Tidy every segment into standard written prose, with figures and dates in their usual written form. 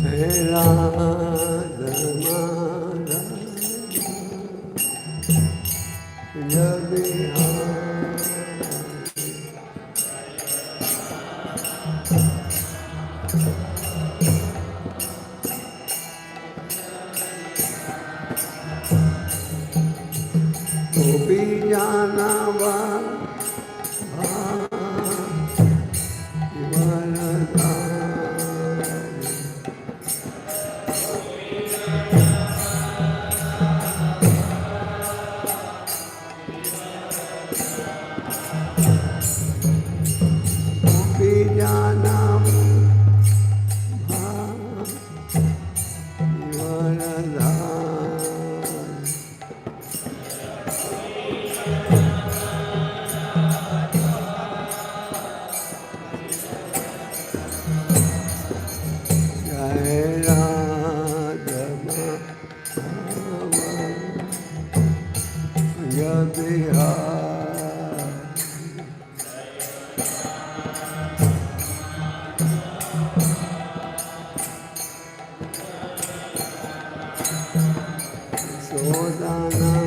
Hey Radha Madhava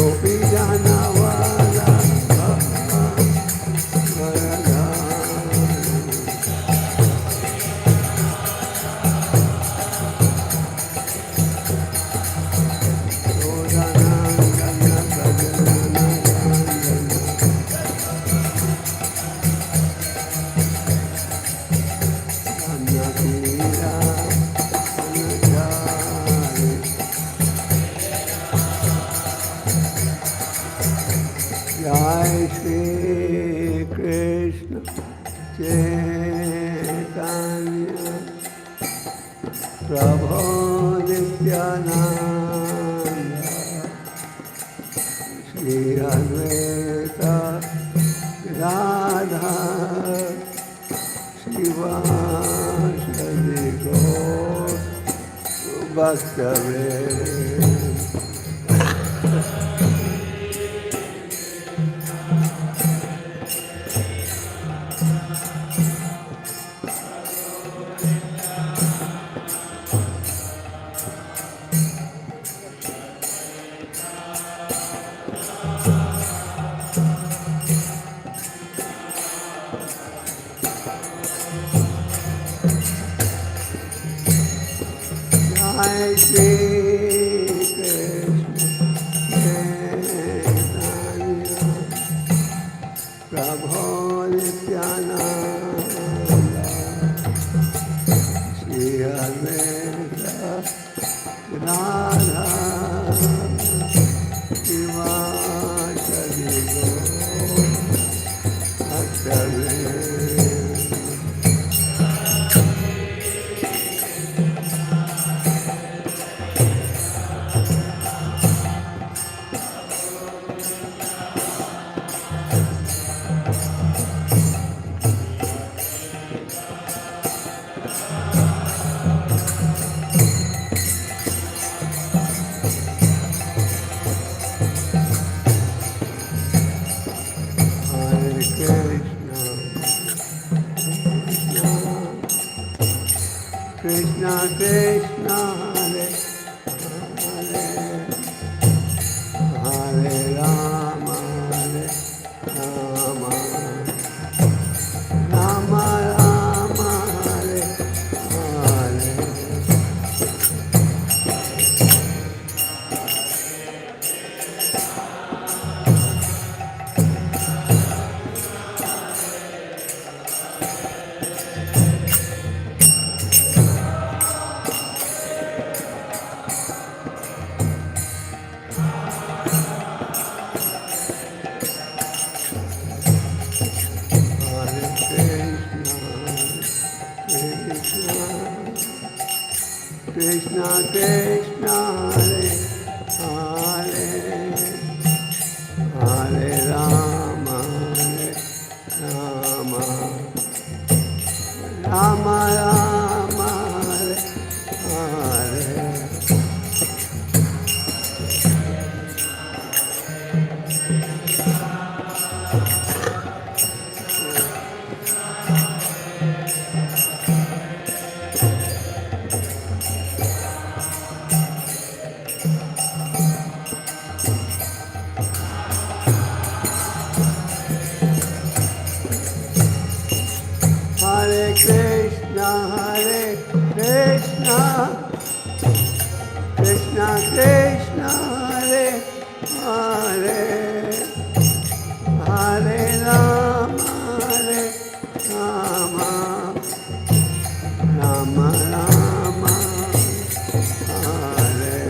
Gopi Janava Shri Krishna Chaitanya Prabhu Nityananda Shri Advaita Radha Shivasari Bhaktavin Krishna Krishna Hare Hare Hare Rama Rama Rama Rama Hare Hare Krishna Krishna Hare Hare Hare Rama Rama Rama Rama Hare Hare Hare Krishna Krishna Krishna Hare Hare Hare Rama Rama Rama Rama Hare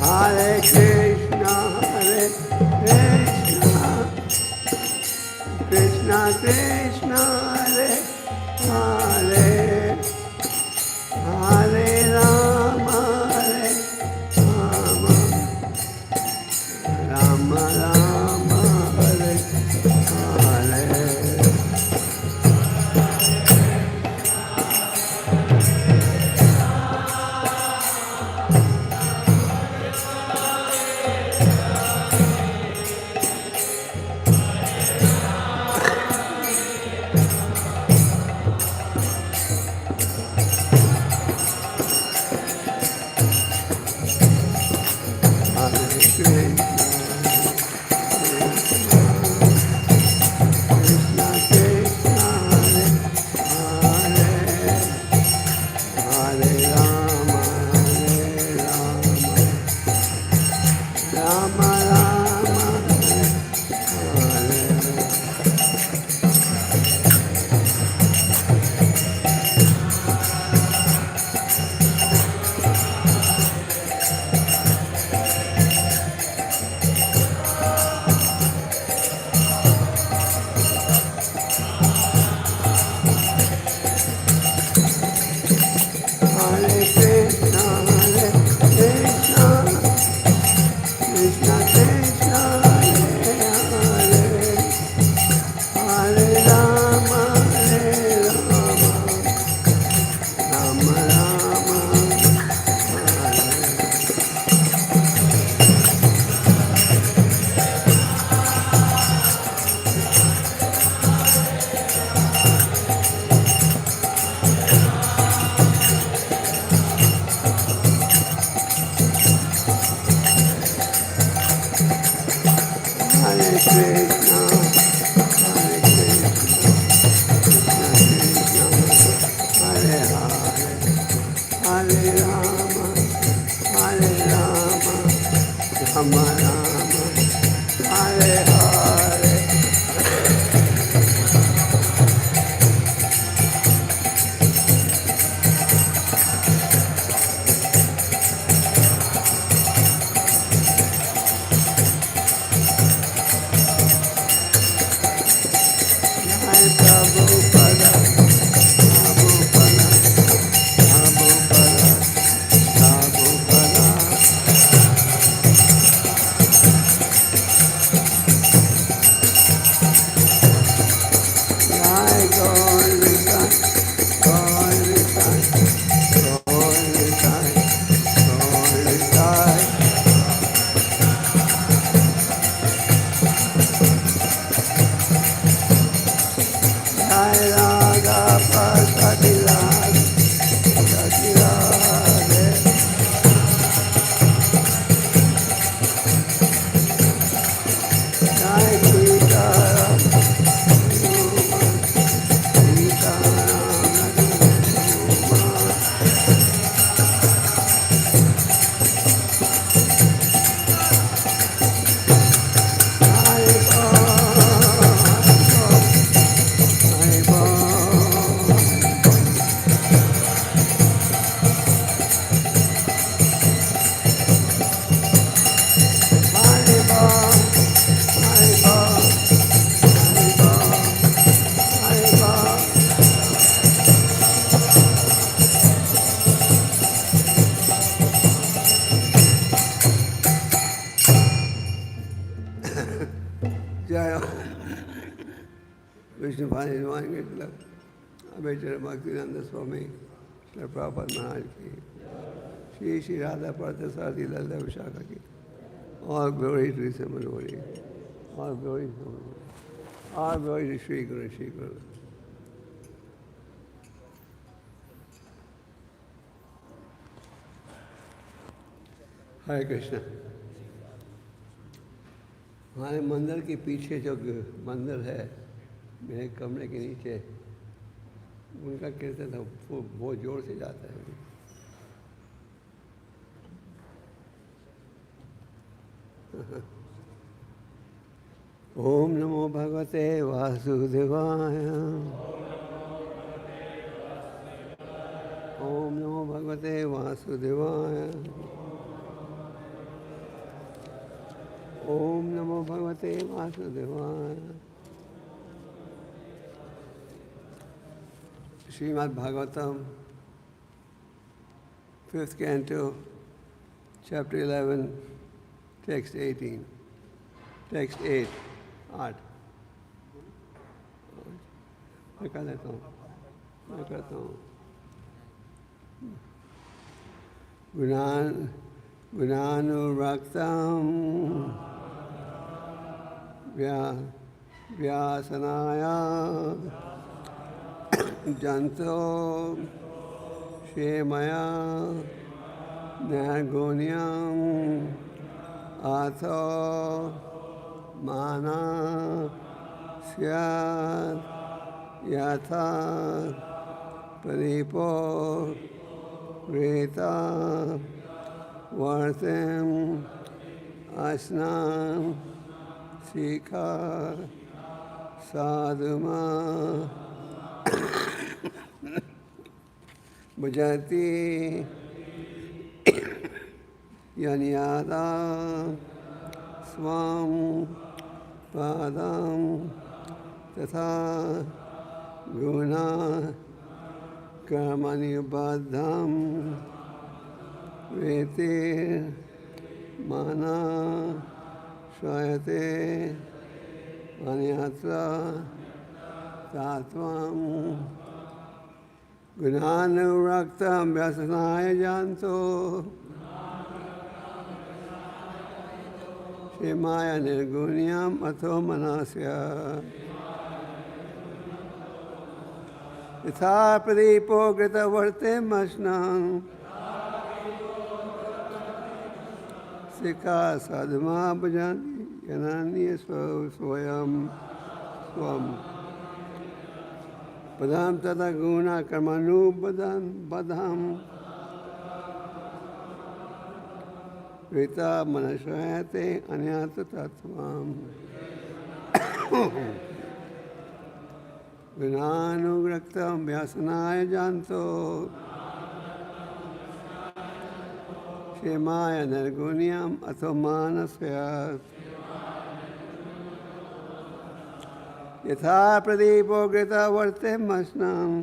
Hare Krishna Krishna Krishna Hare Hare Hare Rama Rama Rama Rama Hare Hare Bhaktivedanta Swami, Srila Prabhupada Maharaj ki, Shri Radha Parthasarthi Lalita Vishakha ki. All glory to His Manori. All glory to Him. All glory to Sri Guru, Sri Guru. Hare Krishna. हमारे मंदिर के पीछे जो मंदिर है मेरे कमरे के नीचे उनका कीर्तन बहुत जोर से जाता है। ओम नमो भगवते वासुदेवाय। ओम नमो भगवते वासुदेवाय। ओम नमो भगवते वासुदेवाय। Srimad Bhagavatam, 5th Canto, Chapter 11, Text 18, Text 8, 8. मैं कर लेता हूँ, मैं करता हूँ। गुणानुरक्तं व्यासनाया जंतो क्षेमया नैर्गुण्यम अथो माना स्यात् यथा परिपो रेता वर्तम अस्नां शिखा साधुमा भजति यन्यादा स्वां पादं तथा गुणा कर्मनिबद्धं वेति मना श्रयते अन्यत्र तत्त्वं गुणानुरक्तं व्यसनाय जानतो क्षेमाय निर्गुण्यम् अथो मनस्य यथा प्रदीपो घृतवर्तेमश्नां शिखा साधुमा भजन्ति यनान्य स्वयं स्वम् पदम तथा गुणा कर्मानुबद्धं बद्धं वेता मनश्रयते अन्यत्र तत्त्वम् गुणानुरक्तं व्यसनाय जानतो क्षेमाय निर्गुण्यम् अथो मानस्य यथा प्रदीपो घृतवर्तिमश्नाम्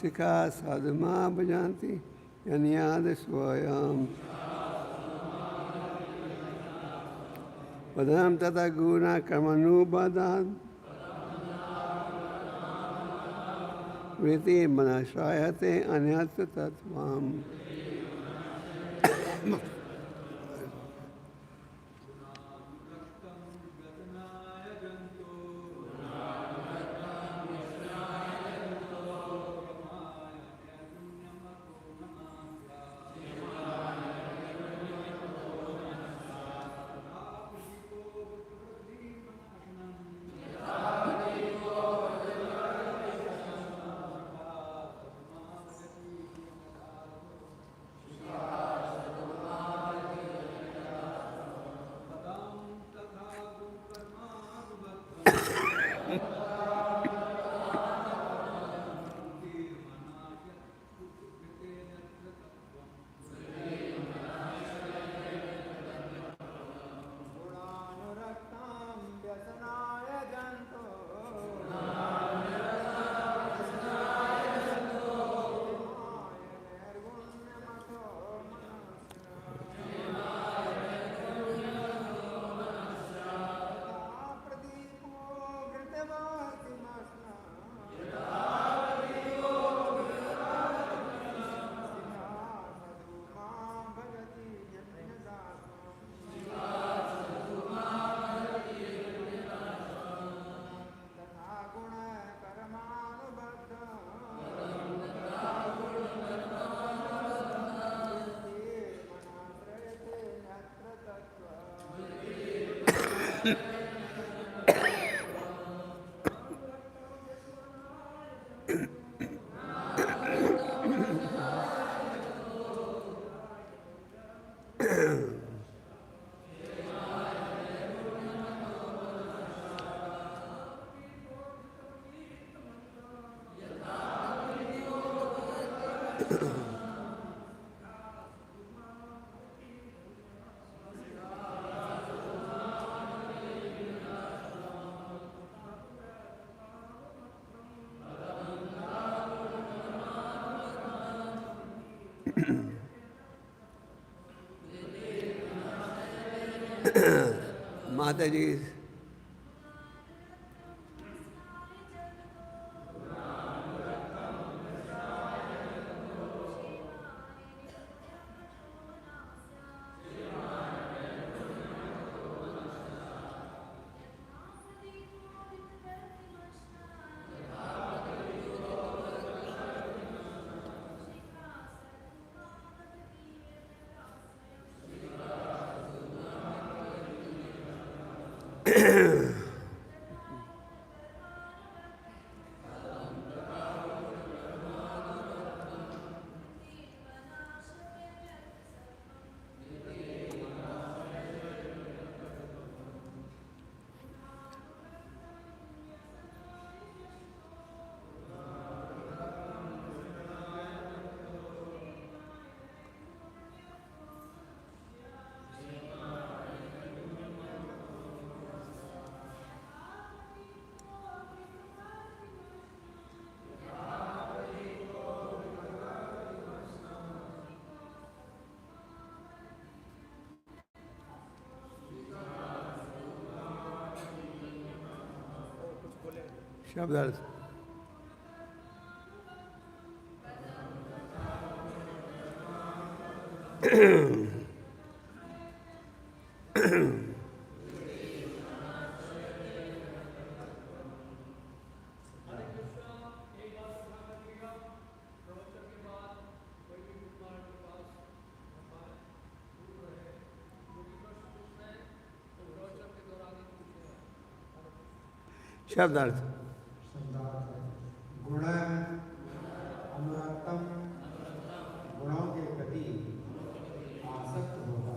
शिखा साधुमा भजन्ति यन्याद स्वयं पदम तथा गुणा कर्मनुबधान वृत्ति मनश्रायते अन्यत्र तत्त्वम्। माता जी शब्द शब्दार्थ गुण अनुरक्तम गुणों के प्रति आसक्त होगा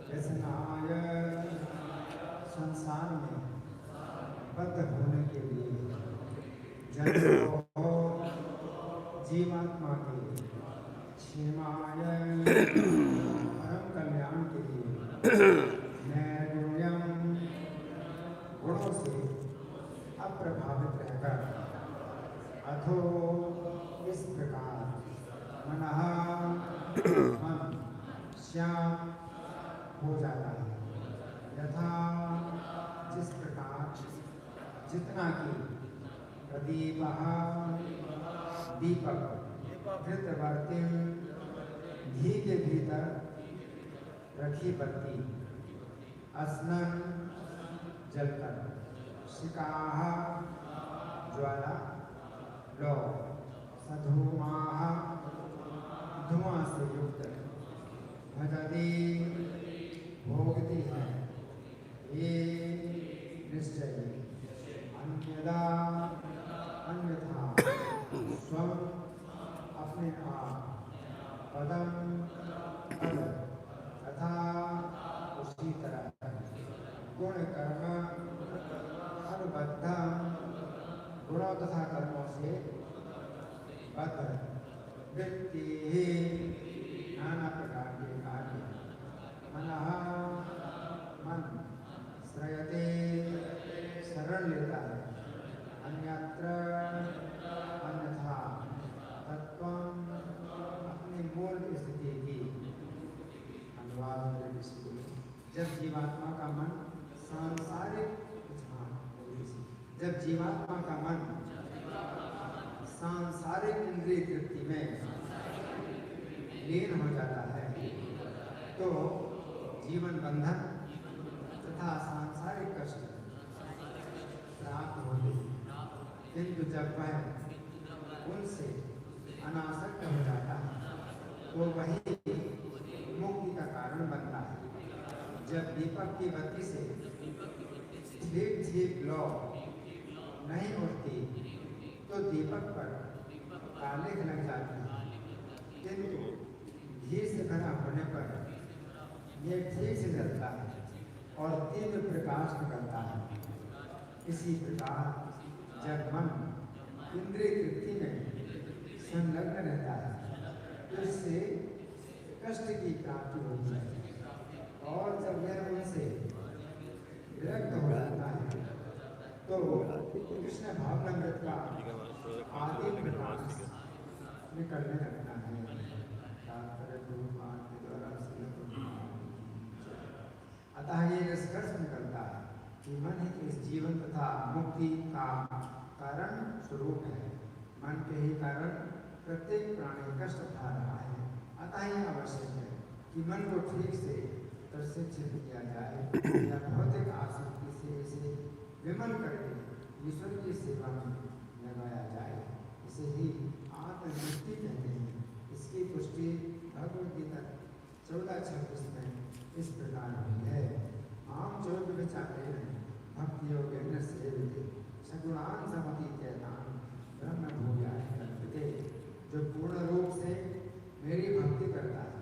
व्यसनाय संसार में बद्ध होने के लिए जन को जीवात्मा के क्षेमाय परम कल्याण के लिए नैर्गुण्यम अथो इस प्रकार मनः मन श्याम हो जाता है, यथा जिस प्रकार जितना कि प्रदीपः दीपक धृतवर्तिम घी के भीतर रखी बत्ती अस्नन जलकर शिकाः ज्वाला लौ सधूमाः धुआं से युक्त भजती भोगती है ये निश्चय अन्यदा अन्यथा स्वम अपने आप पदम पद तथा उसी तरह गुण कर्म अनुबद्ध गुणों तथा कर्मों से बद्ध व्यक्ति ही नाना प्रकार के कार्य मनः मन श्रयते शरण लेता है अन्यत्र अन्यथा तत्वम अपनी मूल स्थिति की अनुवाद। जब जीवात्मा का मन सांसारिक जब जीवात्मा का मन सांसारिक इंद्रिय तृप्ति में लीन हो जाता है तो जीवन बंधन तथा सांसारिक कष्ट प्राप्त होते हैं, किंतु जब वह उनसे अनासक्त हो जाता है तो वही मुक्ति का कारण बनता है। जब दीपक की बत्ती से ठीक ठीक लौ नहीं उठती तो दीपक पर कालिख लग जाती है, किंतु घी से भरा होने पर यह ठीक से जलता है और तीव्र प्रकाश निकलता है। इसी प्रकार जब मन इंद्रिय तृप्ति में संलग्न रहता है तो इससे कष्ट की प्राप्ति होती है और जब यह उनसे विरक्त हो जाता है तो कृष्ण भावनामृत का आदि प्रकाश निकलने लगता है। अतः ये निष्कर्ष निकलता है कि मन ही इस जीवन तथा मुक्ति का कारण स्वरूप है। मन के ही कारण प्रत्येक प्राणी कष्ट उठा रहा है। अतः यह आवश्यक है कि मन को ठीक से प्रशिक्षित किया जाए या भौतिक आसक्ति से इसे विमल करके ईश्वर की सेवा में लगाया जाए। इसे ही आत्मनिष्ठि कहते हैं। इसकी पुष्टि भगवद गीता 14:26 में इस प्रकार हुई है। आम जोग विचारे भक्ति योगेन सेवते सगुणान समतीत्येतान ब्रह्म भूयाय कल्पते। जो पूर्ण रूप से मेरी भक्ति करता है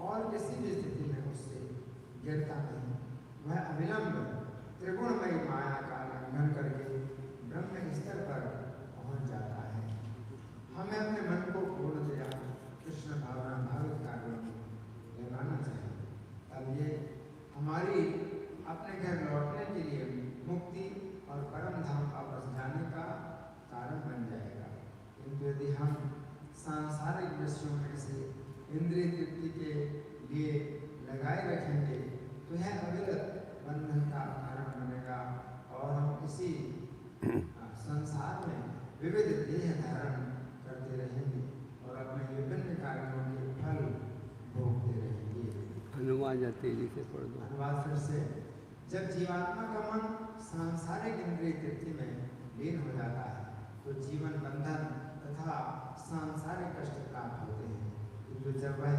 और किसी भी स्थिति में उससे गिरता नहीं, वह अविलंब त्रिगुणमयी माया का लंघन करके ब्रह्म स्तर पर पहुंच जाता है। हमें अपने मन को पूर्णतया कृष्ण भावना भावित कार्यों में लगाना चाहिए, तब ये हमारी अपने घर लौटने के लिए मुक्ति और परम धाम वापस जाने का कारण बन जाएगा। किंतु यदि हम सांसारिक विषयों में से इंद्रिय तृप्ति के लिए लगाए रखेंगे तो यह अविरत बंधन का कारण बनेगा और हम इसी संसार में विविध देह धारण करते रहेंगे और अपने विभिन्न कार्यों के फल भोगते रहेंगे। अनुवाद तेजी से पढ़ दो। अनुवाद फिर से। जब जीवात्मा का मन सांसारिक इंद्रिय तृप्ति में लीन हो जाता है तो जीवन बंधन तथा सांसारिक कष्ट प्राप्त होते हैं, किंतु जब वह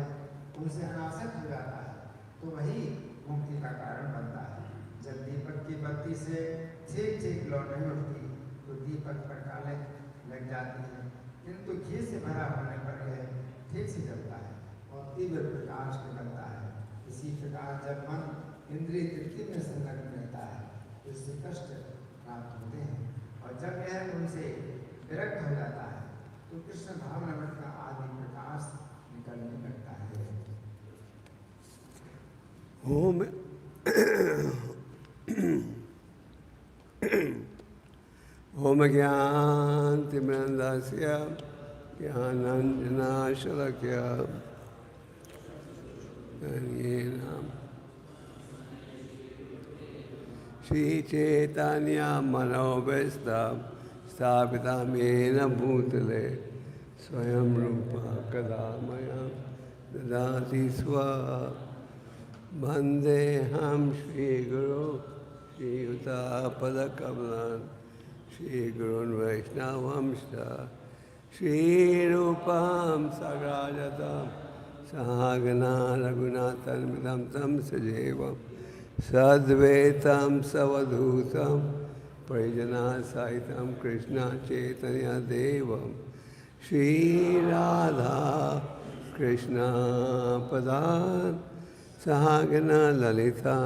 उनसे अनासक्त हो जाता है तो वही मुक्ति का कारण बनता है। जब दीपक की बत्ती से ठीक ठीक लौ नहीं उठती तो दीपक पर कालिख लग जाती है, किंतु घी से भरा होने पर यह ठीक से जलता है और तीव्र प्रकाश निकलता है। इसी प्रकार जब मन इंद्रिय तृप्ति में संलग्न रहता है तो इससे कष्ट प्राप्त होते हैं और जब यह उनसे विरक्त हो जाता है तो कृष्ण भावनामृत का आदि प्रकाश निकलने लगता है। ओम ज्ञानतिमिरन्धस्य ज्ञानाञ्जनाशलाकय श्रीचैतन्यमनोभीष्टं स्थापितं येन भूतले स्वयं रूपा कदा मह्यं ददाति वन्देऽहं श्रीगुरो श्रीयुतापदकमलं श्रीगुरून् वैष्णवंश्च श्रीरूपं सगराजतं सहगना रघुनाथान्वितं तं सजीवं सद्वैतं सवधूतं परिजनसहितं कृष्णचैतन्यदेवं श्रीराधा कृष्णपदान् सहगना ललिता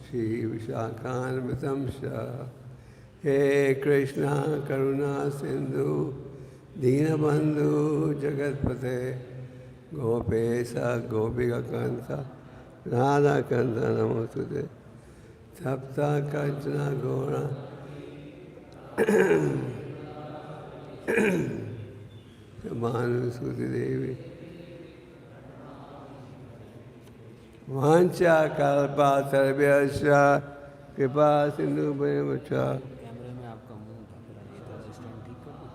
श्रीविशाखान्वितं च हे कृष्ण करुणा सिंधु दीनबंधु जगतपते गोपेश गोपिकांत राधाकांत नमोस्तुते सप्त कंचन गौरा भानुसुति देवी वांछा कल्पतरुभ्यश्च कृपा सिंधुभ्यश्च कैमरे में आपका मुंह ढक रहा है, ये तो असिस्टेंट ठीक कर दो।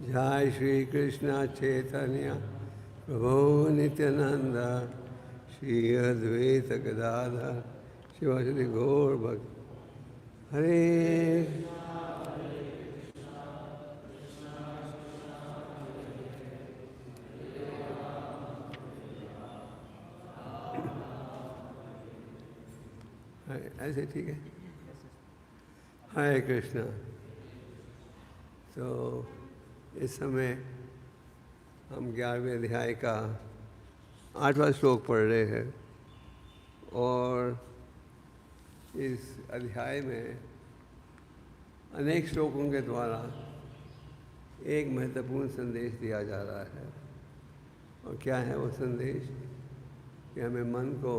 जय श्री कृष्ण चैतन्य प्रभु नित्यानंद श्री अद्वैत गदाधर शिवासदि गौर भक्त हरे ऐसे ठीक है। हरे कृष्णा। तो इस समय हम 11वें अध्याय का 8वां श्लोक पढ़ रहे हैं और इस अध्याय में अनेक श्लोकों के द्वारा एक महत्वपूर्ण संदेश दिया जा रहा है। और क्या है वो संदेश? कि हमें मन को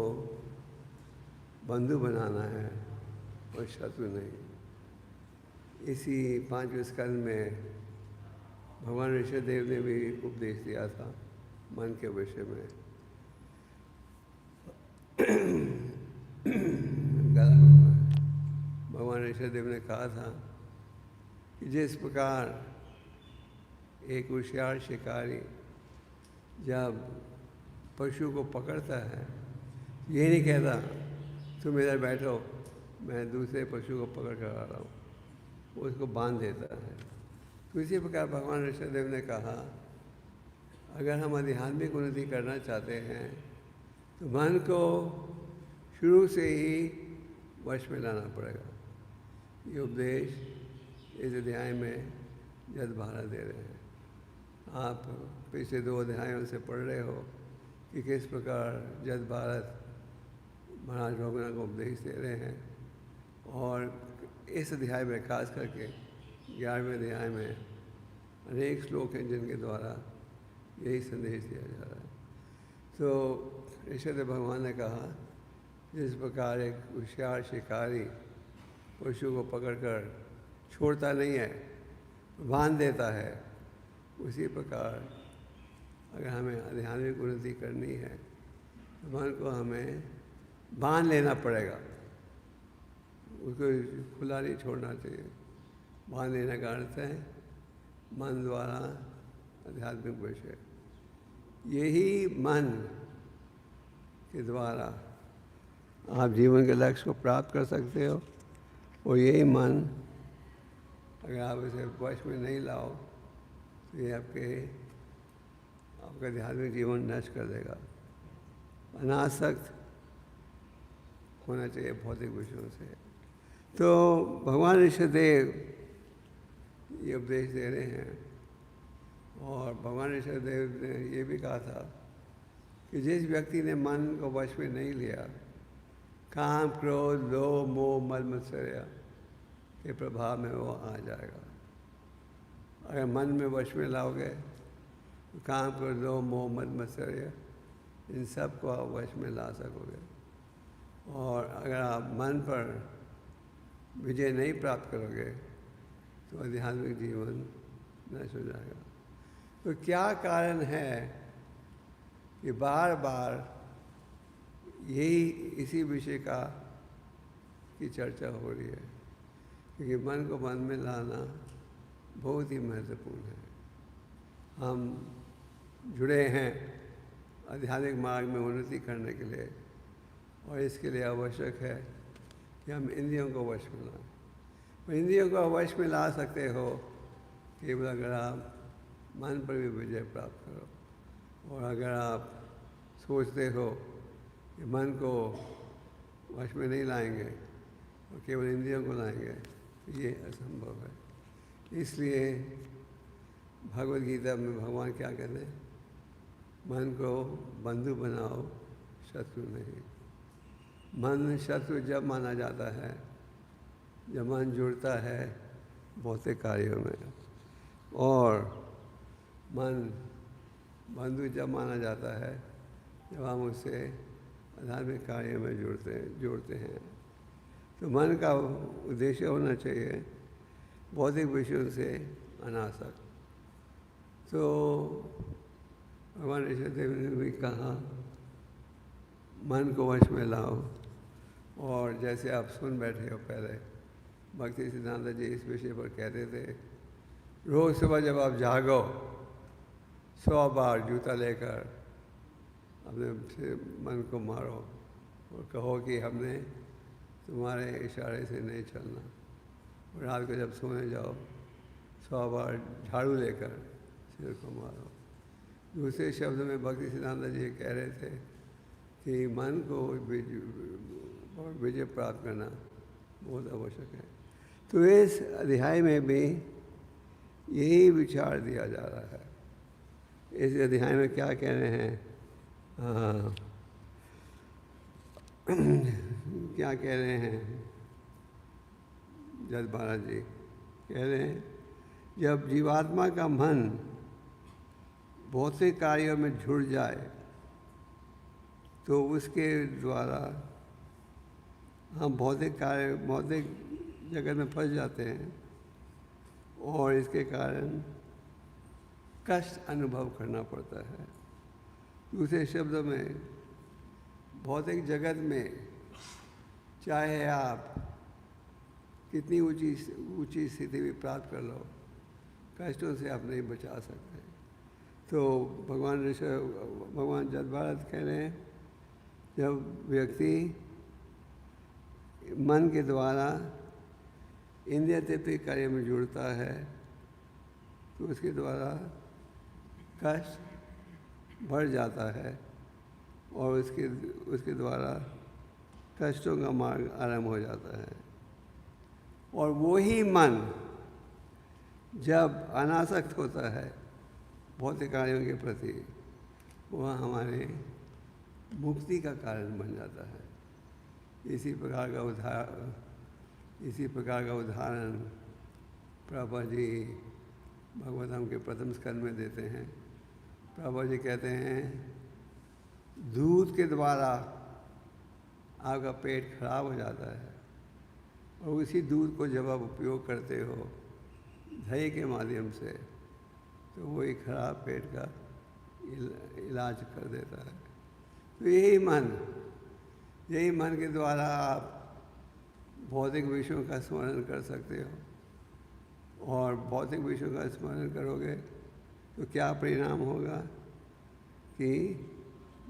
बंधु बनाना है और शत्रु नहीं। इसी 5वें स्कंद में भगवान ऋषभदेव ने भी उपदेश दिया था मन के विषय में। भगवान ऋषभदेव ने कहा था कि जिस प्रकार एक होशियार शिकारी जब पशु को पकड़ता है, ये नहीं कहता तुम इधर बैठो मैं दूसरे पशु को पकड़ कर आ रहा हूँ, वो उसको बांध देता है। तो इसी प्रकार भगवान ऋषभदेव ने कहा अगर हम आध्यात्मिक उन्नति करना चाहते हैं तो मन को शुरू से ही वश में लाना पड़ेगा। ये उपदेश इस अध्याय में जद भारत दे रहे हैं। आप पिछले 2 अध्यायों से पढ़ रहे हो कि किस प्रकार जद भारत महाराज रघुनाथ को उपदेश दे रहे हैं। और इस अध्याय में खास करके 11वें अध्याय में अनेक श्लोक हैं जिनके द्वारा यही संदेश दिया जा रहा है। तो ऋषभदेव भगवान ने कहा जिस प्रकार एक होशियार शिकारी पशु को पकड़कर छोड़ता नहीं है, बांध देता है, उसी प्रकार अगर हमें आध्यात्मिक उन्नति करनी है तो मन को हमें बांध लेना पड़ेगा, उसको खुला नहीं छोड़ना चाहिए। बांध लेने का अर्थ है मन द्वारा आध्यात्मिक विषय। यही मन के द्वारा आप जीवन के लक्ष्य को प्राप्त कर सकते हो। और यही मन अगर आप इसे वश में नहीं लाओ तो ये आपका आध्यात्मिक जीवन नष्ट कर देगा। अनासक्त होना चाहिए भौतिक विषयों से। तो भगवान ऋषभदेव ये उपदेश दे रहे हैं। और भगवान ऋषभदेव ने ये भी कहा था कि जिस व्यक्ति ने मन को वश में नहीं लिया, काम क्रोध लोभ मोह मल मत्सर्य के प्रभाव में वो आ जाएगा। अगर मन में वश में लाओगे तो काम क्रोध लोभ मोह मल मत्सर्य इन सब को आप वश में ला सकोगे। और अगर आप मन पर विजय नहीं प्राप्त करोगे तो आध्यात्मिक जीवन नष्ट हो जाएगा। तो क्या कारण है कि बार बार यही इसी विषय की चर्चा हो रही है? क्योंकि मन को मन में लाना बहुत ही महत्वपूर्ण है। हम जुड़े हैं आध्यात्मिक मार्ग में उन्नति करने के लिए, और इसके लिए आवश्यक है कि हम इंद्रियों को वश में लाएं। तो इंद्रियों को वश में ला सकते हो केवल अगर आप मन पर भी विजय प्राप्त करो, और अगर आप सोचते हो कि मन को वश में नहीं लाएंगे और केवल इंद्रियों को लाएंगे, तो ये असंभव है। इसलिए भगवद गीता में भगवान क्या कहते हैं? मन को बंधु बनाओ, शत्रु नहीं। मन शत्रु जब माना जाता है जब मन जुड़ता है भौतिक कार्यों में, और मन बंधु जब माना जाता है जब हम उससे आध्यात्मिक कार्य में जोड़ते हैं। तो मन का उद्देश्य होना चाहिए भौतिक विषयों से अनासक्त। तो भगवान ऋषभदेव ने भी कहा मन को वश में लाओ, और जैसे आप सुन बैठे हो पहले भक्ति सिद्धांत जी इस विषय पर कहते थे, रोज़ सुबह जब आप जागो 100 बार जूता लेकर अपने मन को मारो और कहो कि हमने तुम्हारे इशारे से नहीं चलना। और रात को जब सोने जाओ 100 बार झाड़ू लेकर सिर को मारो। दूसरे शब्द में भक्ति सिद्धांत जी कह रहे थे कि मन को विजय प्राप्त करना बहुत आवश्यक है। तो इस अध्याय में भी यही विचार दिया जा रहा है। इस अध्याय में क्या कह रहे हैं? क्या कह रहे हैं जज महाराज जी? कह रहे हैं जब जीवात्मा का मन भौतिक कार्यों में जुड़ जाए तो उसके द्वारा हम भौतिक जगत में फंस जाते हैं, और इसके कारण कष्ट अनुभव करना पड़ता है। दूसरे शब्दों में भौतिक जगत में चाहे आप कितनी ऊंची स्थिति भी प्राप्त कर लो, कष्टों से आप नहीं बचा सकते। तो भगवान जद भारत कह रहे हैं जब व्यक्ति मन के द्वारा इंद्रिय तृप्ति कार्य में जुड़ता है तो उसके द्वारा कष्ट बढ़ जाता है, और उसके द्वारा कष्टों का मार्ग आरंभ हो जाता है। और वही मन जब अनासक्त होता है भौतिक कार्यों के प्रति, वह हमारे मुक्ति का कारण बन जाता है। इसी प्रकार का उदाहरण प्रभुपाद जी भगवतम के प्रथम स्कंद में देते हैं। प्रभुपाद जी कहते हैं दूध के द्वारा आपका पेट खराब हो जाता है, और उसी दूध को जब आप उपयोग करते हो दही के माध्यम से तो वही खराब पेट का इलाज कर देता है। तो यही मन के द्वारा आप भौतिक विषयों का स्मरण कर सकते हो, और भौतिक विषयों का स्मरण करोगे तो क्या परिणाम होगा कि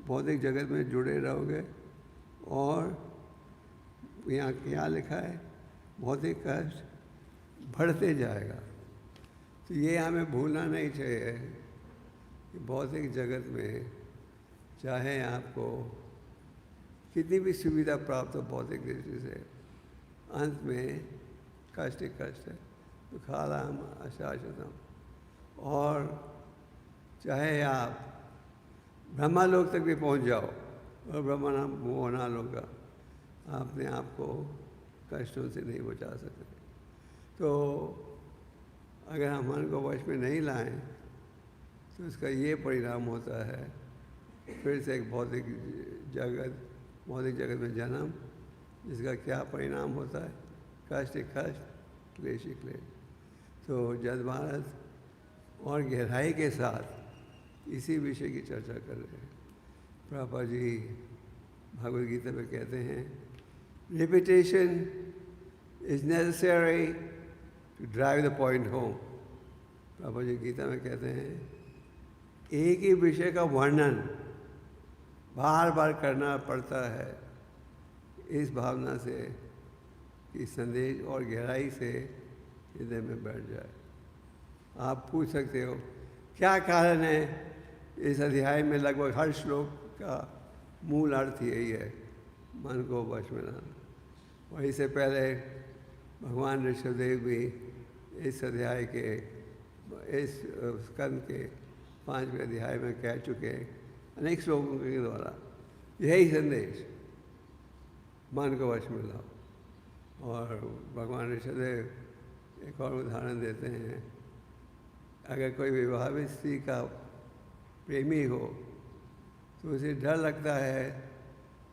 भौतिक जगत में जुड़े रहोगे, और यहाँ क्या लिखा है भौतिक कष्ट बढ़ते जाएगा। तो ये हमें भूलना नहीं चाहिए कि भौतिक जगत में चाहे आपको कितनी भी सुविधा प्राप्त हो भौतिक दृष्टि से, अंत में कष्ट ही कष्ट है। तो दुखालयम अशाश्वतम। और चाहे आप ब्रह्मालोक तक भी पहुंच जाओ और ब्रह्मना मोहनालोक का अपने आप को कष्टों से नहीं बचा सकते। तो अगर हम मन को वश में नहीं लाएं तो इसका ये परिणाम होता है फिर से एक भौतिक जगत में जन्म, जिसका क्या परिणाम होता है कष्ट ही कष्ट, क्लेश ही क्लेश। तो जद भारत और गहराई के साथ इसी विषय की चर्चा कर रहे हैं। प्रभुपाद जी भगवद गीता में कहते हैं, repetition is necessary to drive the point home. Prabhupada ji Gita में कहते हैं, एक ही विषय का वर्णन बार बार करना पड़ता है इस भावना से कि संदेश और गहराई से हृदय में बैठ जाए। आप पूछ सकते हो क्या कारण है, इस अध्याय में लगभग हर श्लोक का मूल अर्थ यही है, मन को वश में लाना। और इससे पहले भगवान ऋषभदेव भी इस अध्याय के, इस स्कंद के 5वें अध्याय में कह चुके हैं अनेक श्लोकों के द्वारा यही संदेश, मन को वश में लाओ। और भगवान ऋषभदेव एक और उदाहरण देते हैं, अगर कोई विवाहित स्त्री का प्रेमी हो तो उसे डर लगता है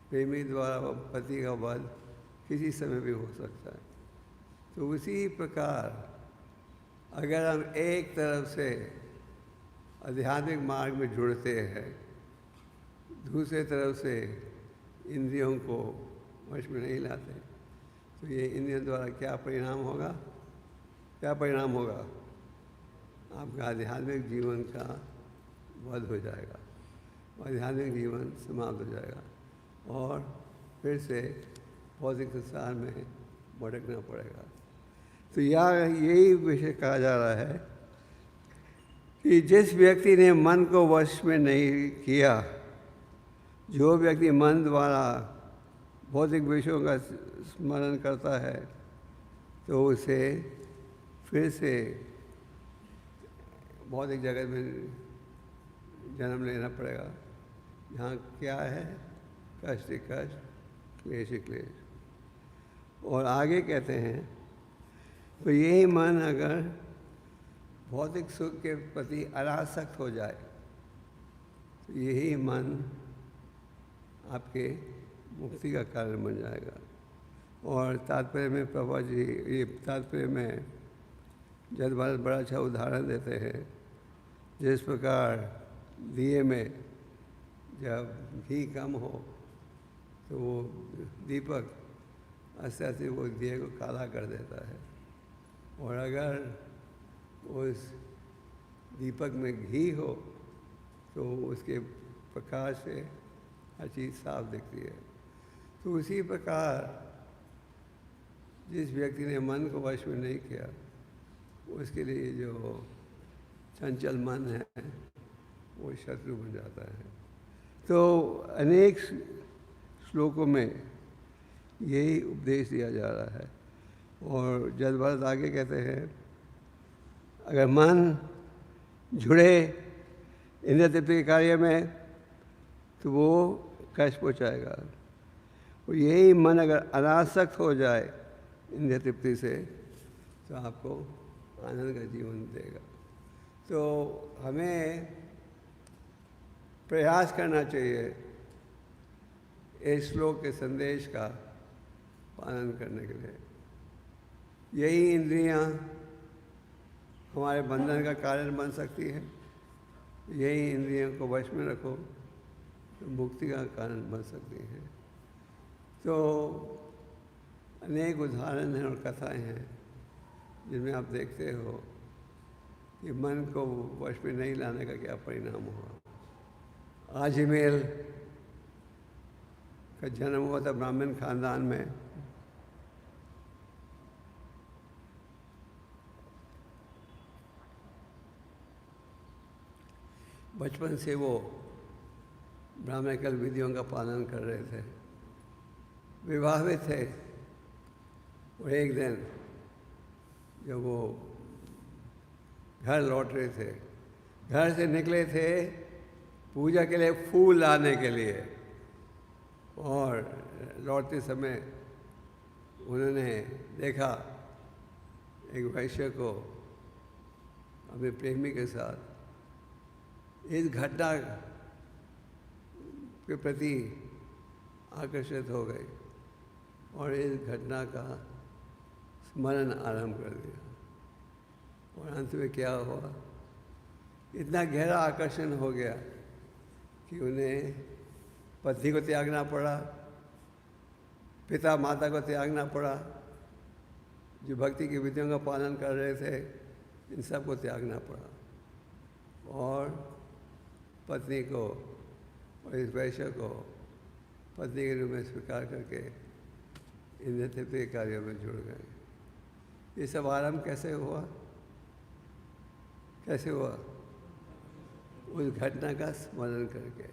प्रेमी द्वारा पति का वध किसी समय भी हो सकता है। तो उसी प्रकार अगर हम एक तरफ से आध्यात्मिक मार्ग में जुड़ते हैं, दूसरे तरफ से इंद्रियों को वश में नहीं लाते, तो ये इंद्रियों द्वारा क्या परिणाम होगा? क्या परिणाम होगा? आपका आध्यात्मिक जीवन का वध हो जाएगा, आध्यात्मिक जीवन समाप्त हो जाएगा और फिर से भौतिक संसार में भटकना पड़ेगा। तो यही विषय कहा जा रहा है कि जिस व्यक्ति ने मन को वश में नहीं किया, जो व्यक्ति मन द्वारा भौतिक विषयों का स्मरण करता है, तो उसे फिर से भौतिक जगत में जन्म लेना पड़ेगा, जहाँ क्या है? कष्ट ही कष्ट, क्लेश ही क्लेश। और आगे कहते हैं, तो यही मन अगर भौतिक सुख के प्रति अनासक्त हो जाए, तो यही मन आपके मुक्ति का कारण बन जाएगा। और तात्पर्य में प्रभुपाद जी ये तात्पर्य में जद भारत बड़ा अच्छा उदाहरण देते हैं, जिस प्रकार दिए में जब घी कम हो तो वो दीपक आस्ते आस्ते वो दिए को काला कर देता है, और अगर उस दीपक में घी हो तो उसके प्रकाश से हर चीज़ साफ दिखती है। तो उसी प्रकार जिस व्यक्ति ने मन को वश में नहीं किया, उसके लिए जो चंचल मन है वो शत्रु बन जाता है। तो अनेक श्लोकों में यही उपदेश दिया जा रहा है। और जद भारत आगे कहते हैं, अगर मन जुड़े इंद्रिय तृप्ति के कार्य में तो वो कष्ट पहुँचाएगा, और यही मन अगर अनासक्त हो जाए इंद्रिय तृप्ति से तो आपको आनंद का जीवन देगा। तो हमें प्रयास करना चाहिए इस श्लोक के संदेश का पालन करने के लिए। यही इंद्रियां हमारे बंधन का कारण बन सकती है, यही इंद्रियों को वश में रखो तो मुक्ति का कारण बन सकती हैं। तो अनेक उदाहरण हैं और कथाएं हैं जिनमें आप देखते हो कि मन को वश में नहीं लाने का क्या परिणाम हुआ। आजमेल का जन्म हुआ था ब्राह्मण खानदान में। बचपन से वो ब्राह्मणिकल विधियों का पालन कर रहे थे, विवाहित थे। और एक दिन जब वो घर लौट रहे थे, घर से निकले थे पूजा के लिए फूल लाने के लिए, और लौटते समय उन्होंने देखा एक वैश्य को अपने प्रेमी के साथ। इस घटना के प्रति आकर्षित हो गए और इस घटना का स्मरण आरंभ कर दिया। और अंत में क्या हुआ, इतना गहरा आकर्षण हो गया कि उन्हें पत्नी को त्यागना पड़ा, पिता माता को त्यागना पड़ा, जो भक्ति की विधियों का पालन कर रहे थे इन सब को त्यागना पड़ा, और पत्नी को और इस वैश्य को पत्नी के रूप में स्वीकार करके इन नेतृत्व के कार्यों में जुड़ गए। ये सब आरंभ कैसे हुआ, कैसे हुआ? उस घटना का स्मरण करके।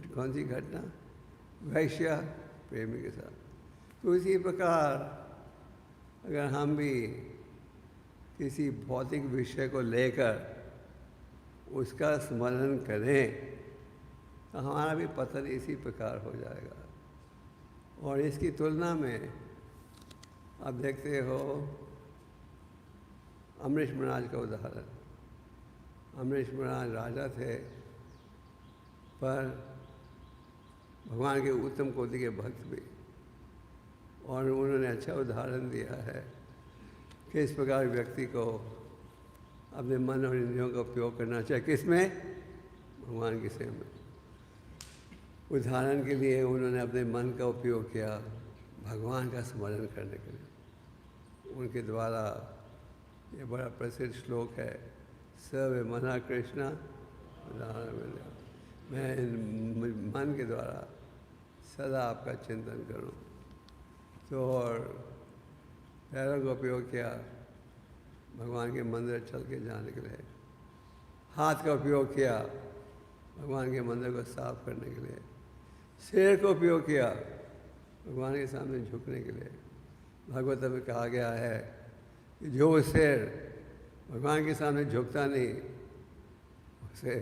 कौन सी घटना? वैश्य प्रेमी के साथ। तो इसी प्रकार अगर हम भी किसी भौतिक विषय को लेकर उसका स्मरण करें तो हमारा भी पतन इसी प्रकार हो जाएगा। और इसकी तुलना में आप देखते हो अमरीश महाराज का उदाहरण। अमरीश महाराज राजा थे, पर भगवान के उत्तम कोटि के भक्त भी, और उन्होंने अच्छा उदाहरण दिया है कि इस प्रकार व्यक्ति को अपने मन और इंद्रियों का उपयोग करना चाहिए। किसमें? भगवान की सेवा में। उदाहरण के लिए उन्होंने अपने मन का उपयोग किया भगवान का स्मरण करने के लिए। उनके द्वारा ये बड़ा प्रसिद्ध श्लोक है, सर्व मना कृष्णा मैं मन के द्वारा सदा आपका चिंतन करूं। तो और पैरों का उपयोग किया भगवान के मंदिर चल के जाने के लिए। हाथ का उपयोग किया भगवान के मंदिर को साफ करने के लिए। सिर का उपयोग किया भगवान के सामने झुकने के लिए। भागवत में कहा गया है कि जो सिर भगवान के सामने झुकता नहीं उसे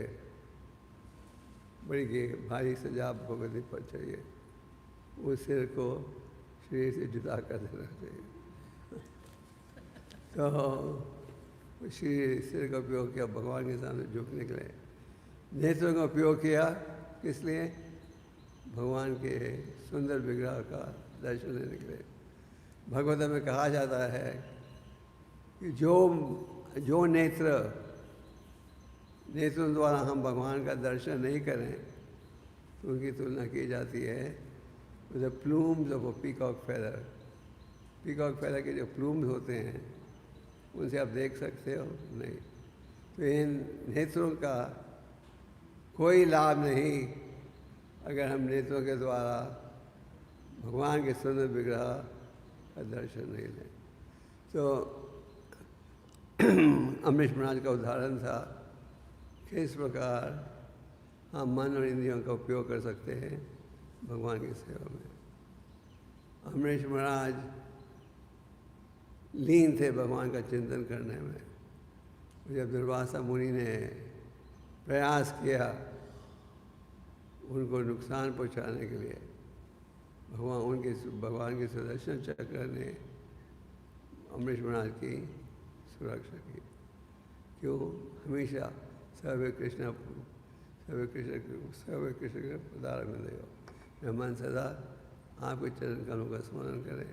बड़ी भारी सजा भुगतनी पड़ चाहिए। उस सिर को शरीर से जुदा कर देना चाहिए। तो सिर का उपयोग किया भगवान के सामने झुकने के लिए। नेत्रों का उपयोग किया किस लिए? भगवान के सुंदर विग्रह का दर्शन लेने के लिए। भगवत में कहा जाता है कि जो नेत्रों द्वारा हम भगवान का दर्शन नहीं करें तो उनकी तुलना की जाती है with the plumes of a peacock feather. Peacock feather के जो प्लूम्स होते हैं उनसे आप देख सकते हो नहीं। तो इन नेत्रों का कोई लाभ नहीं अगर हम नेत्रों के द्वारा भगवान के सुंदर विग्रह का दर्शन नहीं लें। तो अमरीश महाराज का उदाहरण था किस प्रकार हम मन और इंद्रियों का उपयोग कर सकते हैं भगवान की सेवा में। अमरीश महाराज लीन थे भगवान का चिंतन करने में। जब दुर्वासा मुनि ने प्रयास किया उनको नुकसान पहुंचाने के लिए, भगवान के सुदर्शन चक्र ने अमरीश महाराज की सुरक्षा की। क्यों? हमेशा सर्वे कृष्ण के पदार में देगा। मैं मन सदा आपके चरण कमलों का स्मरण करें।